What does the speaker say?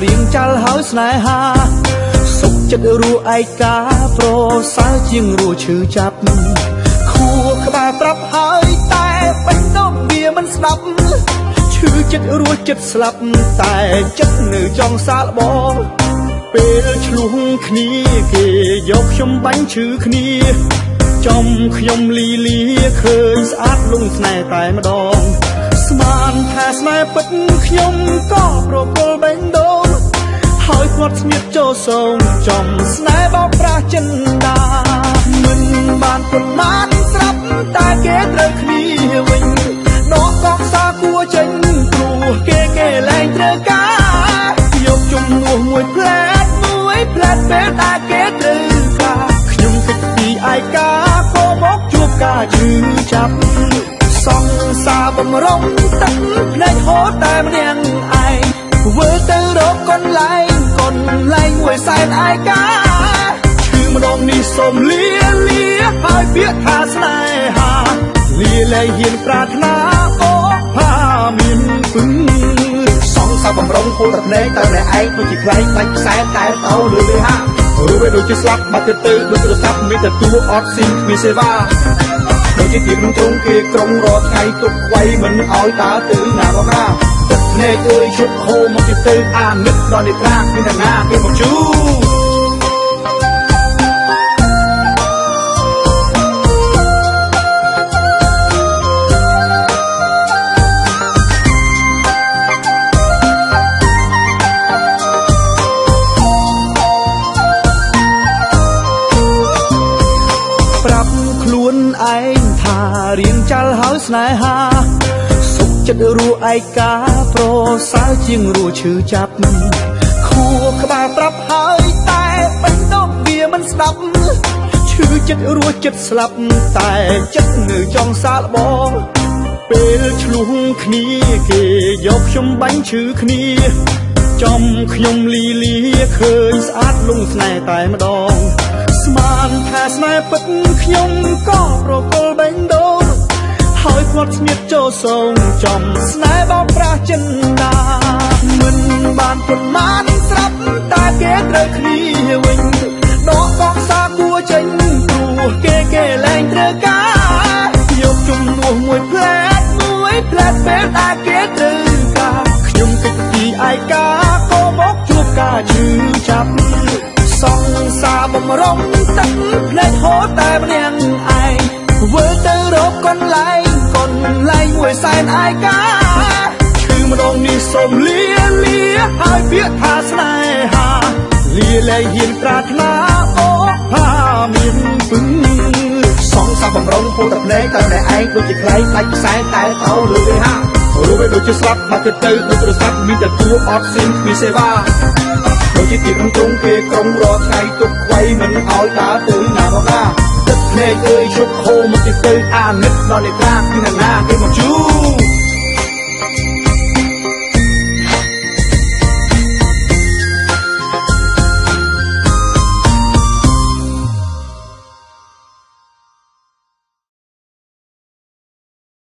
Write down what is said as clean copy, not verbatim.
រៀងចាល់ហើយស្នេហាសុខចិត្តរស់ឯកាប្រសើរជាងរស់ឈឺចាប់ខួរក្បាលប្រាប់ហើយតែបេះដូងវាមិនស្ដាប់ឈឺចិត្តរស់ចិត្តស្លាប់តែចិត្តនៅចង់សាកល្បងពេលឆ្លុះគ្នាគេយកខ្ញុំបាញ់ឈឺគ្នាចំខ្ញុំលីលាឃើញស្អាតលងស្នេហ៍តែម្ដងស្មានថាស្នេហ៍ពិតខ្ញុំក៏ប្រគល់បេះដូងហើយគាត់ស្ងៀមចូលសងចំស្នេហ៍បោកប្រាស់ចិនដាមិនបានប៉ុន្មានស្រាប់តែគេត្រូវគ្នាវិញដកកងសាគួរចេញព្រោះគេលែងត្រូវការយកជំនួសមួយផ្លែតពេលតែគេត្រូវការខ្ញុំគិតពីឯកាក៏មកជួបការឈឺចាប់សង្សារបំរុងទឹកភ្នែកហូរតែម្នាក់ឯងធ្វើទៅរកកន្លែងមួយសែនឯកាឈឺម្ដងនេះសូមលាហើយពាក្យថាស្នេហាលាលែងហ៊ានប្រាថ្នាអូផាមានពឹងសងសាបំរុងហូរតែភ្នែកតែម្នាក់ឯងដូចជាខ្លែងបាច់ខ្សែតែទៅលើលេហារួចដូចជាស្លាប់បាត់ទៅដូចទូរស័ព្ទមានតែទួអត់ស៊ីមគ្មានសេវាដូចជាទីក្នុងទ្រង់គេក្រុងរត់ថ្ងៃទុកໄວមិនឲ្យដើរទៅណាមកណាទឹកភ្នែកអើយឈប់ហូរមកទៅអានិតដល់នេត្រាមានតែណាគេមកជូខ្លួនឯងថារៀងចាល់ហើយស្នេហាសុខចិត្តរស់ឯកាប្រសើរជាងរស់ឈឺចាប់ខួរក្បាលប្រាប់ហើយតែបេះដូងវាមិនស្ដាប់ឈឺចិត្តរស់ចិត្តស្លាប់តែចិត្តនៅចង់សាកល្បងពេលឆ្លុះគ្នាគេយកខ្ញុំបាញ់ឈឺគ្នាចំខ្ញុំលីលាឃើញស្អាតលងស្នេហ៍តែម្ដងស្មានថាស្នេហ៍ពិតខ្ញុំក៏ប្រគល់បេះដូងហើយគាត់ស្ងៀមចូលសងចំស្នេហ៍បោកប្រាស់ចិនដាមិនបានប៉ុន្មានស្រាប់តែគេត្រូវគ្នាវិញដកកងសាគួរចេញព្រោះគេលែងត្រូវការយកជំនួសមួយផ្លែតពេលតែគេត្រូវការខ្ញុំគិតពីឯកាក៏មកជួបការឈឺចាប់សង្សារបំរុងទឹកភ្នែកហូរតែម្នាក់ឯងធ្វើទៅរកកន្លែងមួយសែនឯកាឈឺម្ដងនេះសូមលាហើយពាក្យថាស្នេហាលាលែងហ៊ានប្រាថ្នាអូផាមានពឹងសងសាបំរុងហូរតែភ្នែកតែម្នាក់ឯងដូចជាខ្លែងដាច់ខ្សែតែទៅលើលេហារួចដូចជាស្លាប់បាត់ទៅដូចទូរស័ព្ទមានតែទួអត់ស៊ីមគ្មានសេវាដូចជាទីក្នុងទ្រង់គេក្រុងរត់ថ្ងៃទុកໄວមិនឲ្យដើរទៅណាមកណាទឹកភ្នែកអើយឈប់ហូរមកទៅអានិតដល់នេត្រាមានណាគេមកជួ